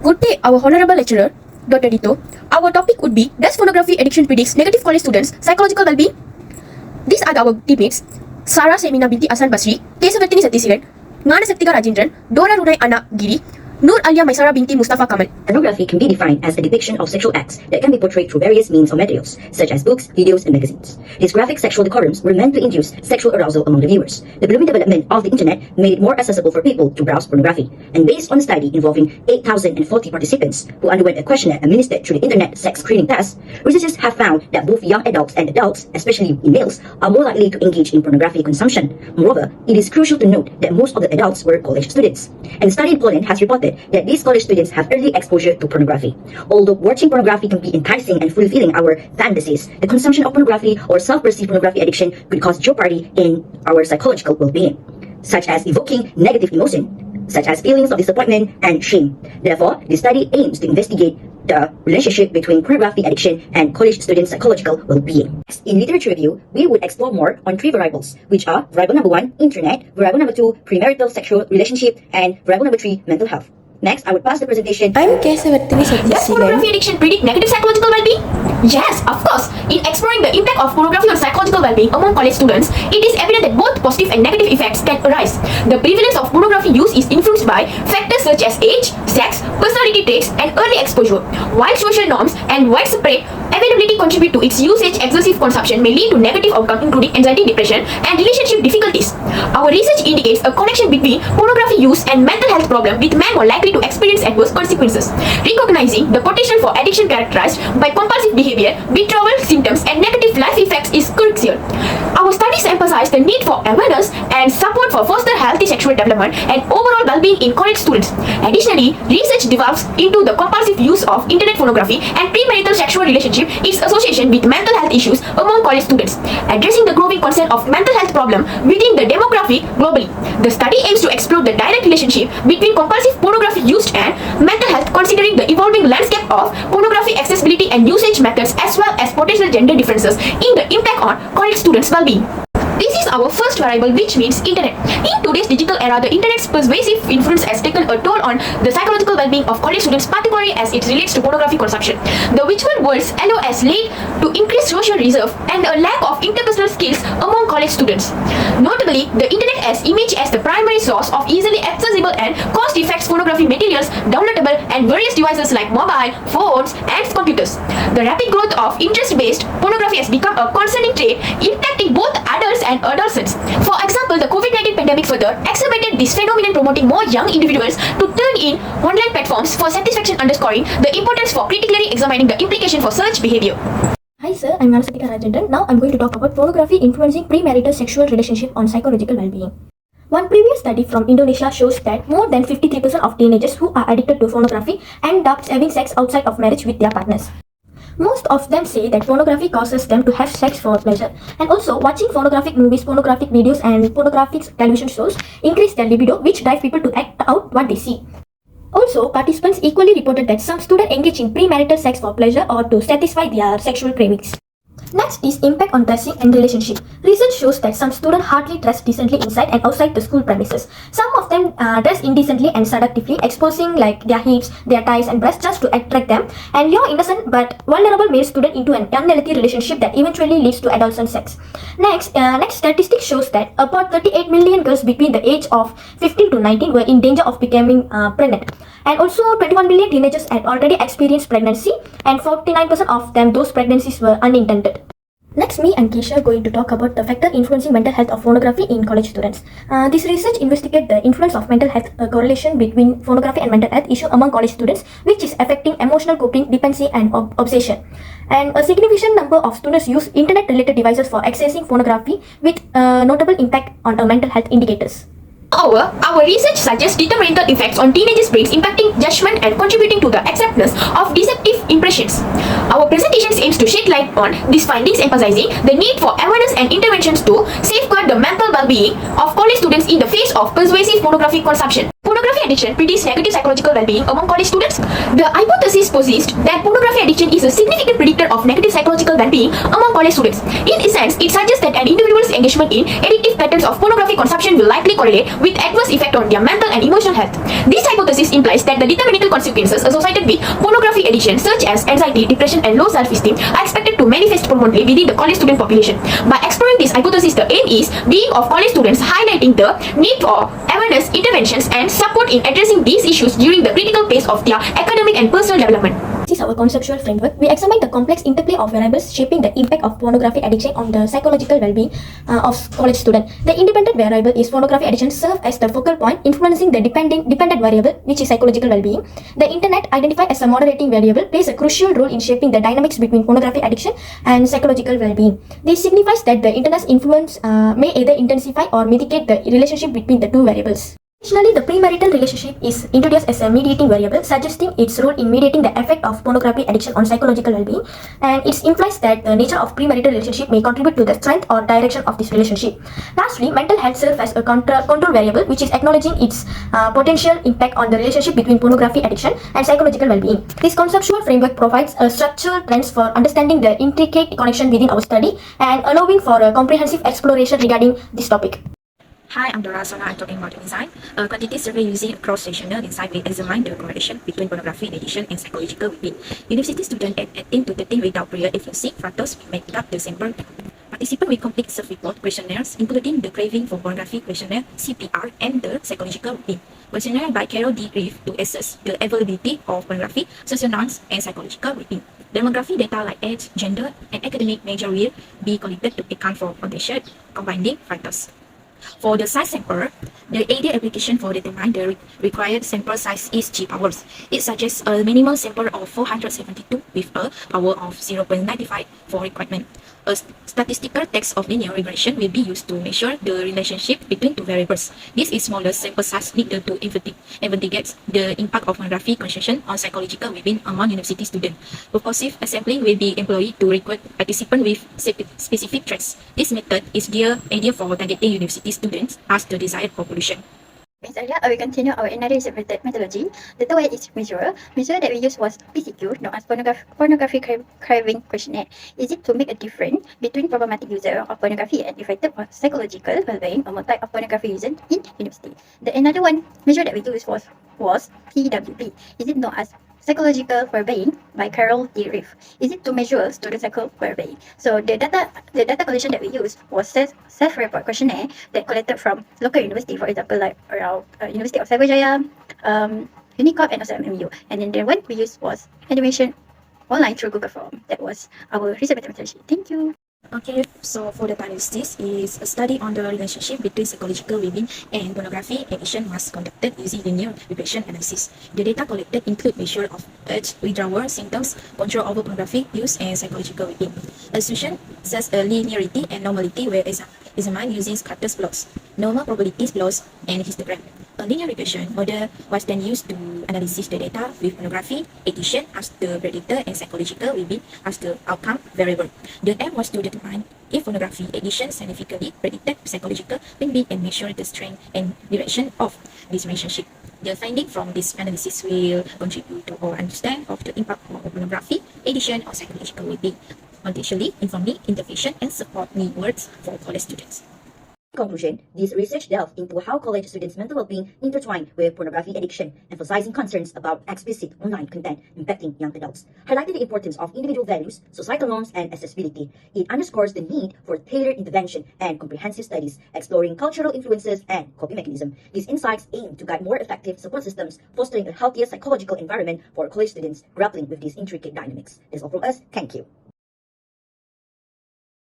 Good day, our honorable lecturer, Dr. Dito. Our topic would be, does pornography addiction predicts negative college students' psychological well-being? These are our teammates: Sarah Semina binti Asan Basri, Kesavartini Satyasiran, Ngana Saktika Rajendran, Dora Runai Anna Giri, Nur Alia Maisara binti Mustafa Kamal. Pornography can be defined as a depiction of sexual acts that can be portrayed through various means or materials, such as books, videos, and magazines. These graphic sexual decorums were meant to induce sexual arousal among the viewers. The blooming development of the internet made it more accessible for people to browse pornography. And based on a study involving 8,040 participants who underwent a questionnaire administered through the internet sex screening test, researchers have found that both young adults and adults, especially in males, are more likely to engage in pornography consumption. Moreover, it is crucial to note that most of the adults were college students. And a study in Poland has reported that these college students have early exposure to pornography. Although watching pornography can be enticing and fulfilling our fantasies, the consumption of pornography or self-perceived pornography addiction could cause jeopardy in our psychological well-being, such as evoking negative emotion, such as feelings of disappointment and shame. Therefore, the study aims to investigate the relationship between pornography addiction and college students' psychological well-being. In literature review, we would explore more on 3 variables, which are variable number 1, internet, variable number 2, premarital sexual relationship, and variable number 3, mental health. Next, I would pass the presentation. I'm Kesavartini Satyasiran. Does pornography addiction predict negative psychological well-being? Yes, of course. In exploring the impact of pornography on psychological well-being among college students, it is evident that both positive and negative effects can arise. The prevalence of pornography use is influenced by factors such as age, sex, personality traits, and early exposure. While social norms and widespread availability contribute to its usage, excessive consumption may lead to negative outcomes including anxiety, depression, and relationship difficulties. Our research indicates a connection between pornography use and mental health problems, with men more likely to experience adverse consequences. Recognizing the potential for addiction characterized by compulsive behavior, withdrawal symptoms, and negative life effects is crucial. Our studies emphasize the need for awareness and support for foster healthy sexual development and overall well-being in college students. Additionally, research delves into the compulsive use of internet pornography and premarital sexual relationship, its association with mental health issues among college students, addressing the growing concern of mental health problem within the demographic globally. The study aims to explore the direct relationship between compulsive pornography used and mental health, considering the evolving landscape of pornography accessibility and usage methods, as well as potential gender differences in the impact on college students' well-being. This is our first variable, which means internet. In today's digital era, the internet's pervasive influence has taken a toll on the psychological well-being of college students, particularly as it relates to pornography consumption. The virtual world's allow has led to increased social reserve and a lack of interpersonal skills among college students. Notably, the internet has emerged as the primary source of easily accessible and cost-effective pornography materials, downloadable and various devices like mobile phones and computers. The rapid growth of interest-based pornography has become a concerning trait, impacting both adults and adolescents. For example, the COVID-19 pandemic further exacerbated this phenomenon, promoting more young individuals to turn in online platforms for satisfaction, underscoring the importance for critically examining the implication for such behavior. Hi sir, I'm Ngana Saktika Rajendran. Now I'm going to talk about pornography influencing premarital sexual relationship on psychological well-being. One previous study from Indonesia shows that more than 53% of teenagers who are addicted to pornography end up having sex outside of marriage with their partners. Most of them say that pornography causes them to have sex for pleasure, and also watching pornographic movies, pornographic videos and pornographic television shows increase their libido, which drive people to act out what they see. Also, participants equally reported that some students engage in premarital sex for pleasure or to satisfy their sexual cravings. Next is impact on dressing and relationship. Research shows that some students hardly dress decently inside and outside the school premises. Some of them dress indecently and seductively, exposing like their hips, their thighs and breasts just to attract them and lure innocent but vulnerable male student into an unhealthy relationship that eventually leads to adolescent sex. Next statistic shows that about 38 million girls between the age of 15 to 19 were in danger of becoming pregnant. And also 21 million teenagers had already experienced pregnancy, and 49% of them, those pregnancies were unintended. Next, me and Keisha are going to talk about the factor influencing mental health of pornography in college students. This research investigates the influence of mental health correlation between pornography and mental health issue among college students, which is affecting emotional coping, dependency and obsession. And a significant number of students use internet-related devices for accessing pornography, with notable impact on mental health indicators. Our research suggests detrimental effects on teenagers' brains, impacting judgment and contributing to the acceptance of deceptive impressions. Our presentation aims to shed light on these findings, emphasizing the need for awareness and interventions to safeguard the mental well-being of college students in the face of pervasive pornographic consumption. pornography addiction predicts negative psychological well-being among college students? The hypothesis posits that pornography addiction is a significant predictor of negative psychological well-being among college students. In essence, it suggests that an individual's engagement in addictive patterns of pornography consumption will likely correlate with adverse effect on their mental and emotional health. This hypothesis implies that the detrimental consequences associated with pornography addiction, such as anxiety, depression, and low self-esteem, are expected to manifest prominently within the college student population. By exploring this hypothesis, the aim is being of college students, highlighting the need for awareness, interventions, and support in addressing these issues during the critical phase of their academic and personal development. This is our conceptual framework. We examine the complex interplay of variables shaping the impact of pornography addiction on the psychological well-being of college students. The independent variable is pornography addiction serves as the focal point, influencing the dependent variable, which is psychological well-being. The internet, identified as a moderating variable, plays a crucial role in shaping the dynamics between pornography addiction and psychological well-being. This signifies that the internet's influence may either intensify or mitigate the relationship between the two variables. Additionally, the premarital relationship is introduced as a mediating variable, suggesting its role in mediating the effect of pornography addiction on psychological well-being, and it implies that the nature of premarital relationship may contribute to the strength or direction of this relationship. Lastly, mental health serves as a control variable, which is acknowledging its potential impact on the relationship between pornography addiction and psychological well-being. This conceptual framework provides a structural lens for understanding the intricate connection within our study and allowing for a comprehensive exploration regarding this topic. Hi, I'm Dora Sona. I'm talking about design. A quantitative survey using cross-sectional insight will examine the correlation between pornography addiction and psychological well-being. University students at 18 to 13 without prior influencing factors make up the sample. Participants will complete self-report questionnaires, including the craving for pornography questionnaire, CPR, and the psychological well-being questionnaire by Carol D. Reeve to assess the availability of pornography, social norms, and psychological well-being. Demographic data like age, gender, and academic major will be collected to account for potential combining factors. For the size sample, the ideal application for determining the required sample size is G powers. It suggests a minimum sample of 472 with a power of 0.95 for requirement. A statistical test of linear regression will be used to measure the relationship between two variables. This is smaller sample size needed to investigate the impact of pornography consumption on psychological well-being among university students. Purposive sampling will be employed to recruit participants with specific traits. This method is ideal for targeting university students as the desired population. As earlier, we continue our analysis methodology. The third way is measure. Measure that we used was PCQ, known as pornography craving questionnaire. Is it to make a difference between problematic user of pornography and effective or psychological well-being among type of pornography users in university? The another one measure that we used was PWB. Is it known as psychological well-being by Carol D. Reeve. Is it to measure student psychological well-being? So the data collection that we used was self-report questionnaire that collected from local university, for example, like around University of Saivajaya, Unicorp, and also MMU. And then the one we used was animation online through Google Form. That was our research methodology. Thank you. Okay, so for the diagnosis is a study on the relationship between psychological well-being and pornography addiction was conducted using linear regression analysis. The data collected include measure of urge, withdrawal symptoms, control over pornography use, and psychological well-being. Assumption such as linearity and normality were examined using Carter's plots, normal probabilities plots, and histogram. A linear regression model was then used to analyze the data with pornography addiction as the predictor and psychological well-being as the outcome variable. The aim was to determine if pornography addiction significantly predicted psychological well-being and measure the strength and direction of this relationship. The finding from this analysis will contribute to our understanding of the impact of pornography addiction on psychological well-being, potentially informing intervention and support needs for college students. In conclusion, this research delved into how college students' mental well-being intertwine with pornography addiction, emphasizing concerns about explicit online content impacting young adults, highlighting the importance of individual values, societal norms, and accessibility. It underscores the need for tailored intervention and comprehensive studies, exploring cultural influences and coping mechanisms. These insights aim to guide more effective support systems, fostering a healthier psychological environment for college students grappling with these intricate dynamics. That's all from us. Thank you.